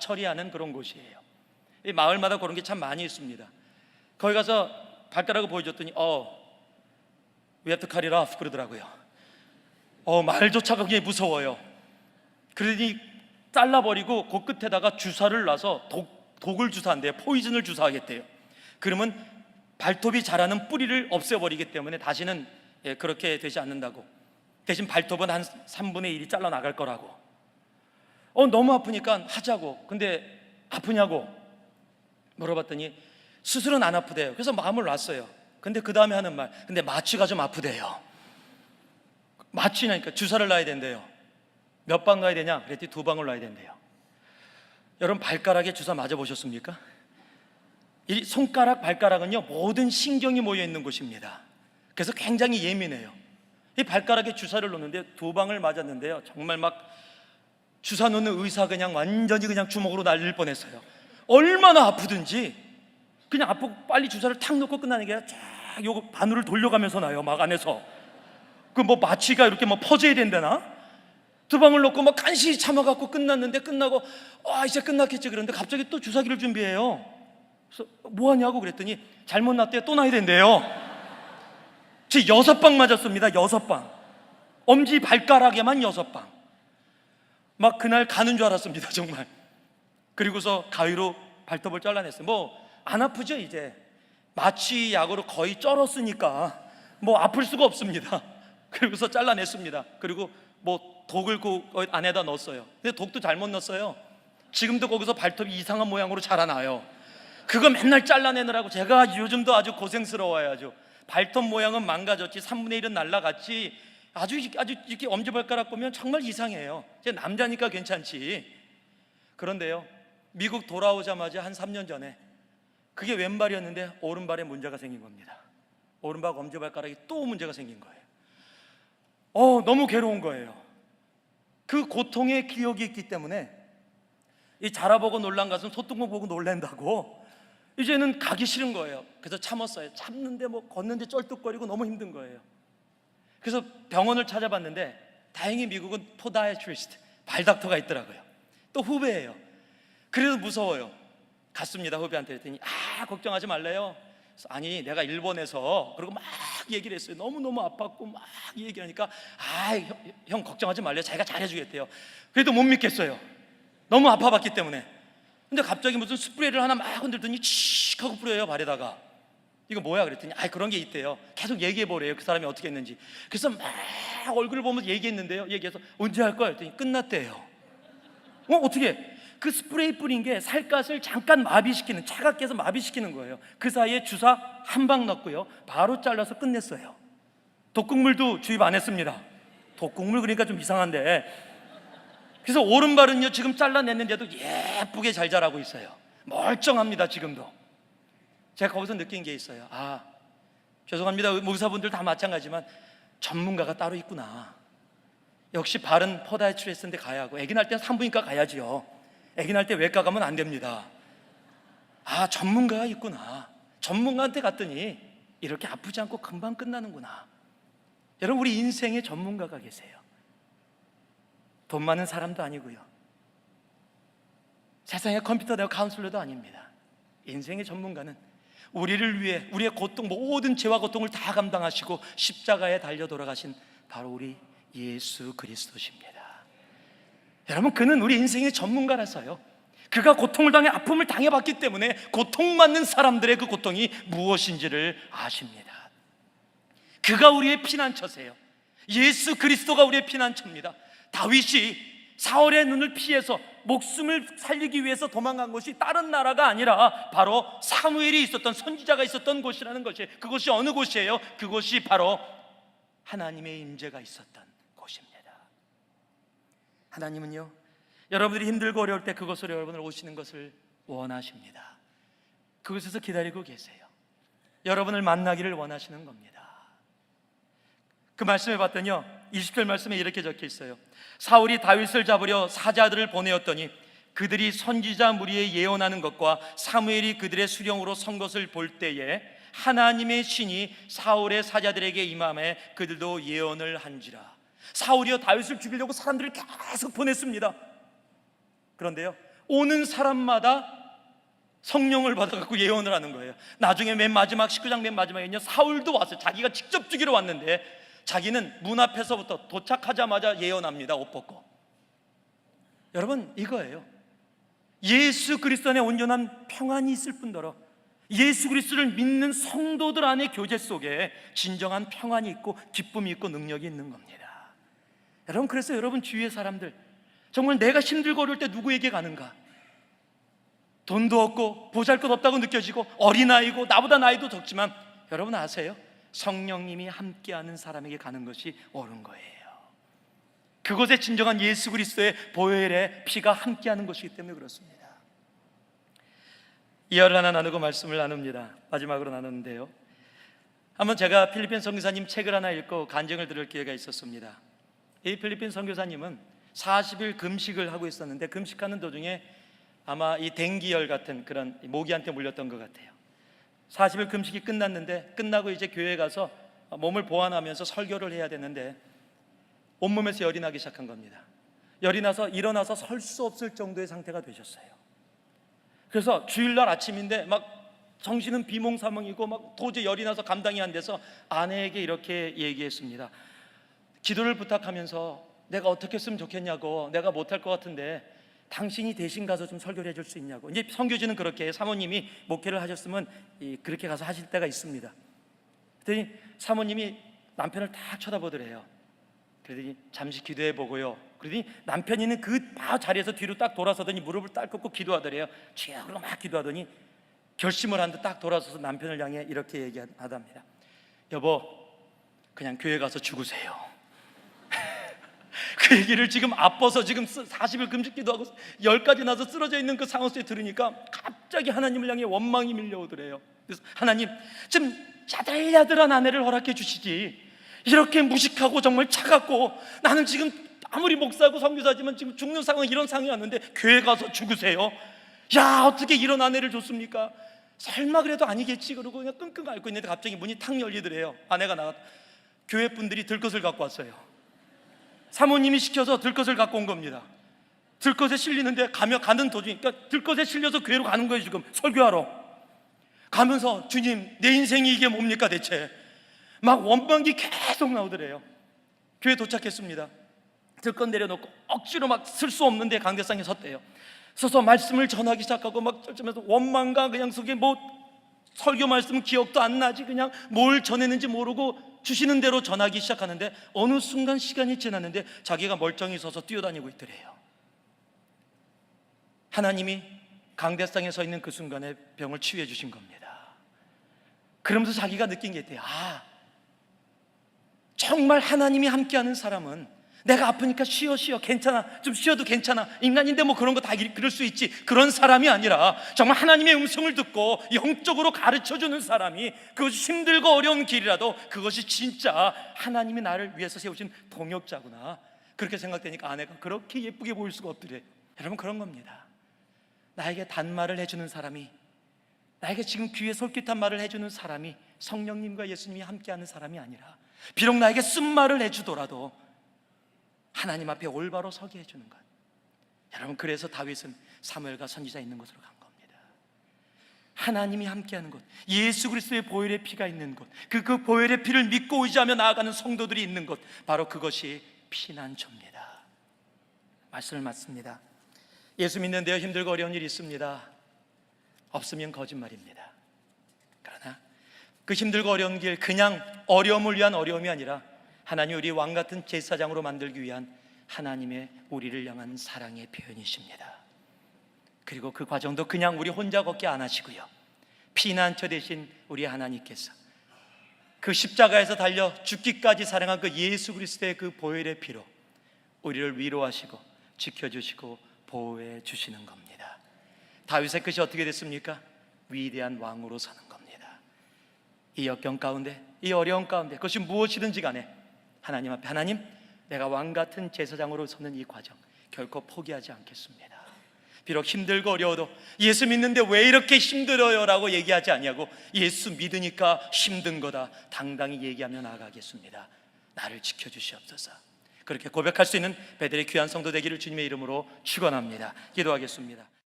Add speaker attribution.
Speaker 1: 처리하는 그런 곳이에요. 이 마을마다 그런 게 참 많이 있습니다. 거기 가서 발가락을 보여줬더니 we have to cut it off 그러더라고요. 말조차 굉장히 무서워요. 그러니 잘라버리고 그 끝에다가 주사를 놔서 독을 주사한대요. 포이즌을 주사하겠대요. 그러면 발톱이 자라는 뿌리를 없애버리기 때문에 다시는 그렇게 되지 않는다고. 대신 발톱은 한 3분의 1이 잘라나갈 거라고. 너무 아프니까 하자고. 근데 아프냐고 물어봤더니 수술은 안 아프대요. 그래서 마음을 놨어요. 근데 그 다음에 하는 말, 근데 마취가 좀 아프대요. 마취냐니까 주사를 놔야 된대요. 몇 방 놔야 되냐? 그랬더니 2방을 놔야 된대요. 여러분 발가락에 주사 맞아보셨습니까? 이 손가락, 발가락은요 모든 신경이 모여있는 곳입니다. 그래서 굉장히 예민해요. 이 발가락에 주사를 놓는데 2방을 맞았는데요, 정말 막 주사 놓는 의사 그냥 완전히 그냥 주먹으로 날릴 뻔했어요. 얼마나 아프든지 그냥 아프고 빨리 주사를 탁 놓고 끝나는 게 아니라 쫙 요거 바늘을 돌려가면서 나요. 막 안에서 그 뭐 마취가 이렇게 뭐 퍼져야 된다나 2방을 놓고 막 간신히 참아갖고 끝났는데, 끝나고 이제 끝났겠지 그런데 갑자기 또 주사기를 준비해요. 그래서 뭐 하냐고 그랬더니 잘못 놨대요. 또 놔야 된대요. 제 6방 맞았습니다. 6방. 엄지 발가락에만 6방. 막 그날 가는 줄 알았습니다 정말. 그리고서 가위로 발톱을 잘라냈어요. 뭐 안 아프죠 이제. 마취 약으로 거의 쩔었으니까 뭐 아플 수가 없습니다. 그리고서 잘라냈습니다. 그리고 뭐 독을 그 안에다 넣었어요. 근데 독도 잘못 넣었어요. 지금도 거기서 발톱이 이상한 모양으로 자라나요. 그거 맨날 잘라내느라고 제가 요즘도 아주 고생스러워요. 아주 발톱 모양은 망가졌지 3분의 1은 날라갔지 아주 이렇게 엄지발가락 보면 정말 이상해요. 이제 남자니까 괜찮지. 그런데요, 미국 돌아오자마자 한 3년 전에 그게 왼발이었는데 오른발에 문제가 생긴 겁니다. 오른발 엄지발가락이 또 문제가 생긴 거예요. 너무 괴로운 거예요. 그 고통의 기억이 있기 때문에 이 자라보고 놀란 가슴 소뚜껑 보고 놀란다고 이제는 가기 싫은 거예요. 그래서 참았어요. 참는데 뭐 걷는데 쩔뚝거리고 너무 힘든 거예요. 그래서 병원을 찾아봤는데 다행히 미국은 포다이아트리스트, 발닥터가 있더라고요. 또 후배예요. 그래도 무서워요. 갔습니다. 후배한테 했더니 걱정하지 말래요. 그래서 아니 내가 일본에서 그리고 막 얘기를 했어요. 너무너무 아팠고 막 얘기하니까 형 걱정하지 말래요. 자기가 잘해주겠대요. 그래도 못 믿겠어요. 너무 아파봤기 때문에. 근데 갑자기 무슨 스프레이를 하나 막 흔들더니 칙 하고 뿌려요 발에다가. 이거 뭐야 그랬더니 그런 게 있대요. 계속 얘기해보래요. 그 사람이 어떻게 했는지. 그래서 막 얼굴을 보면서 얘기했는데요, 얘기해서 언제 할 거야 했더니 끝났대요. 어떻게? 그 스프레이 뿌린 게 살갗을 잠깐 마비시키는, 차갑게 해서 마비시키는 거예요. 그 사이에 주사 한 방 넣고요 바로 잘라서 끝냈어요. 독국물도 주입 안 했습니다. 독국물 그러니까 좀 이상한데. 그래서 오른발은요 지금 잘라냈는데도 예쁘게 잘 자라고 있어요. 멀쩡합니다 지금도. 제가 거기서 느낀 게 있어요. 죄송합니다 의사분들 다 마찬가지지만 전문가가 따로 있구나. 역시 발은 포다이아트리스트인데 가야 하고, 애기 날 때는 산부인과 가야지요. 애기 날 때 외과 가면 안 됩니다. 전문가가 있구나. 전문가한테 갔더니 이렇게 아프지 않고 금방 끝나는구나. 여러분 우리 인생에 전문가가 계세요. 돈 많은 사람도 아니고요, 세상에 컴퓨터 대학 카운슬러도 아닙니다. 인생의 전문가는 우리를 위해 우리의 고통, 모든 죄와 고통을 다 감당하시고 십자가에 달려 돌아가신 바로 우리 예수 그리스도십니다. 여러분 그는 우리 인생의 전문가라서요. 그가 고통을 당해 아픔을 당해봤기 때문에 고통받는 사람들의 그 고통이 무엇인지를 아십니다. 그가 우리의 피난처세요. 예수 그리스도가 우리의 피난처입니다. 다윗이 사울의 눈을 피해서 목숨을 살리기 위해서 도망간 곳이 다른 나라가 아니라 바로 사무엘이 있었던, 선지자가 있었던 곳이라는 것이에요. 그곳이 어느 곳이에요? 그곳이 바로 하나님의 임재가 있었던 곳입니다. 하나님은요 여러분들이 힘들고 어려울 때 그곳으로 여러분을 오시는 것을 원하십니다. 그곳에서 기다리고 계세요. 여러분을 만나기를 원하시는 겁니다. 그 말씀을 봤더니요 20절 말씀에 이렇게 적혀 있어요. 사울이 다윗을 잡으려 사자들을 보내었더니 그들이 선지자 무리에 예언하는 것과 사무엘이 그들의 수령으로 선 것을 볼 때에 하나님의 신이 사울의 사자들에게 임함에 그들도 예언을 한지라. 사울이요 다윗을 죽이려고 사람들을 계속 보냈습니다. 그런데요 오는 사람마다 성령을 받아갖고 예언을 하는 거예요. 나중에 맨 마지막 19장 맨 마지막에는요, 사울도 왔어요. 자기가 직접 죽이러 왔는데 자기는 문 앞에서부터 도착하자마자 예언합니다. 옷 벗고. 여러분, 이거예요. 예수 그리스도 안에 온전한 평안이 있을 뿐더러 예수 그리스도를 믿는 성도들 안의 교제 속에 진정한 평안이 있고 기쁨이 있고 능력이 있는 겁니다. 여러분, 그래서 여러분 주위의 사람들, 정말 내가 힘들고 어려울 때 누구에게 가는가? 돈도 없고 보잘것없다고 느껴지고 어린아이고 나보다 나이도 적지만 여러분 아세요? 성령님이 함께하는 사람에게 가는 것이 옳은 거예요. 그곳에 진정한 예수 그리스도의 보혈의 피가 함께하는 것이기 때문에 그렇습니다. 이야기를 하나 나누고 말씀을 나눕니다. 마지막으로 나누는데요, 한번 제가 필리핀 선교사님 책을 하나 읽고 간증을 들을 기회가 있었습니다. 이 필리핀 선교사님은 40일 금식을 하고 있었는데 금식하는 도중에 아마 이 댕기열 같은 그런 모기한테 물렸던 것 같아요. 40일 금식이 끝났는데 끝나고 이제 교회에 가서 몸을 보완하면서 설교를 해야 되는데 온몸에서 열이 나기 시작한 겁니다. 열이 나서 일어나서 설 수 없을 정도의 상태가 되셨어요. 그래서 주일날 아침인데 막 정신은 비몽사몽이고 막 도저히 열이 나서 감당이 안 돼서 아내에게 이렇게 얘기했습니다. 기도를 부탁하면서 내가 어떻게 했으면 좋겠냐고, 내가 못할 것 같은데 당신이 대신 가서 좀 설교를 해줄 수 있냐고. 이제 선교지는 그렇게 사모님이 목회를 하셨으면 그렇게 가서 하실 때가 있습니다. 그랬더니 사모님이 남편을 딱 쳐다보더래요. 그러더니 잠시 기도해 보고요. 그러더니 남편이는 그 자리에서 뒤로 딱 돌아서더니 무릎을 딱 꿇고 기도하더래요. 주여로 막 기도하더니 결심을 한 듯 딱 돌아서서 남편을 향해 이렇게 얘기하답니다. 여보, 그냥 교회 가서 죽으세요. 그 얘기를 지금 아파서 지금 40일 금식기도 하고 열까지 나서 쓰러져 있는 그 상황 속에 들으니까 갑자기 하나님을 향해 원망이 밀려오더래요. 그래서 하나님, 좀 야들야들한 아내를 허락해 주시지, 이렇게 무식하고 정말 차갑고 나는 지금 아무리 목사고 선교사지만 지금 죽는 상황, 이런 상황이 왔는데 교회 가서 죽으세요? 야, 어떻게 이런 아내를 줬습니까? 설마 그래도 아니겠지 그러고 그냥 끙끙 앓고 있는데 갑자기 문이 탁 열리더래요. 아내가 나가 교회 분들이 들것을 갖고 왔어요. 사모님이 시켜서 들것을 갖고 온 겁니다. 들것에 실리는데 가는 도중에, 그러니까 들것에 실려서 교회로 가는 거예요. 지금 설교하러 가면서 주님, 내 인생이 이게 뭡니까 대체? 막 원망이 계속 나오더래요. 교회 도착했습니다. 들것 내려놓고 억지로 막 쓸 수 없는데 강대상에 섰대요. 서서 말씀을 전하기 시작하고 막 쩔쩔면서 원망과 그냥 속에 뭐 설교 말씀 기억도 안 나지, 그냥 뭘 전했는지 모르고 주시는 대로 전하기 시작하는데 어느 순간 시간이 지났는데 자기가 멀쩡히 서서 뛰어다니고 있더래요. 하나님이 강대상에 서 있는 그 순간에 병을 치유해 주신 겁니다. 그러면서 자기가 느낀 게 있대요. 아, 정말 하나님이 함께하는 사람은 내가 아프니까 쉬어 괜찮아, 좀 쉬어도 괜찮아, 인간인데 뭐 그런 거 다 그럴 수 있지, 그런 사람이 아니라 정말 하나님의 음성을 듣고 영적으로 가르쳐주는 사람이, 그것이 힘들고 어려운 길이라도 그것이 진짜 하나님이 나를 위해서 세우신 동역자구나, 그렇게 생각되니까 아내가 그렇게 예쁘게 보일 수가 없더래요. 여러분, 그런 겁니다. 나에게 단말을 해주는 사람이, 나에게 지금 귀에 솔깃한 말을 해주는 사람이 성령님과 예수님이 함께하는 사람이 아니라 비록 나에게 쓴말을 해주더라도 하나님 앞에 올바로 서게 해주는 것. 여러분, 그래서 다윗은 사무엘과 선지자 있는 곳으로 간 겁니다. 하나님이 함께하는 곳, 예수 그리스도의 보혈의 피가 있는 곳, 그 보혈의 피를 믿고 의지하며 나아가는 성도들이 있는 곳, 바로 그것이 피난처입니다. 말씀을 맞습니다. 예수 믿는데요, 힘들고 어려운 일이 있습니다. 없으면 거짓말입니다. 그러나 그 힘들고 어려운 길, 그냥 어려움을 위한 어려움이 아니라 하나님 우리 왕같은 제사장으로 만들기 위한 하나님의 우리를 향한 사랑의 표현이십니다. 그리고 그 과정도 그냥 우리 혼자 걷게 안 하시고요, 피난처 되신 우리 하나님께서 그 십자가에서 달려 죽기까지 사랑한 그 예수 그리스도의 그 보혈의 피로 우리를 위로하시고 지켜주시고 보호해 주시는 겁니다. 다윗의 끝이 어떻게 됐습니까? 위대한 왕으로 사는 겁니다. 이 역경 가운데, 이 어려운 가운데, 그것이 무엇이든지 간에 하나님 앞에, 하나님, 내가 왕같은 제사장으로 서는 이 과정 결코 포기하지 않겠습니다. 비록 힘들고 어려워도 예수 믿는데 왜 이렇게 힘들어요? 라고 얘기하지 아니하고 예수 믿으니까 힘든 거다 당당히 얘기하며 나아가겠습니다. 나를 지켜주시옵소서. 그렇게 고백할 수 있는 베델의 귀한 성도 되기를 주님의 이름으로 축원합니다. 기도하겠습니다.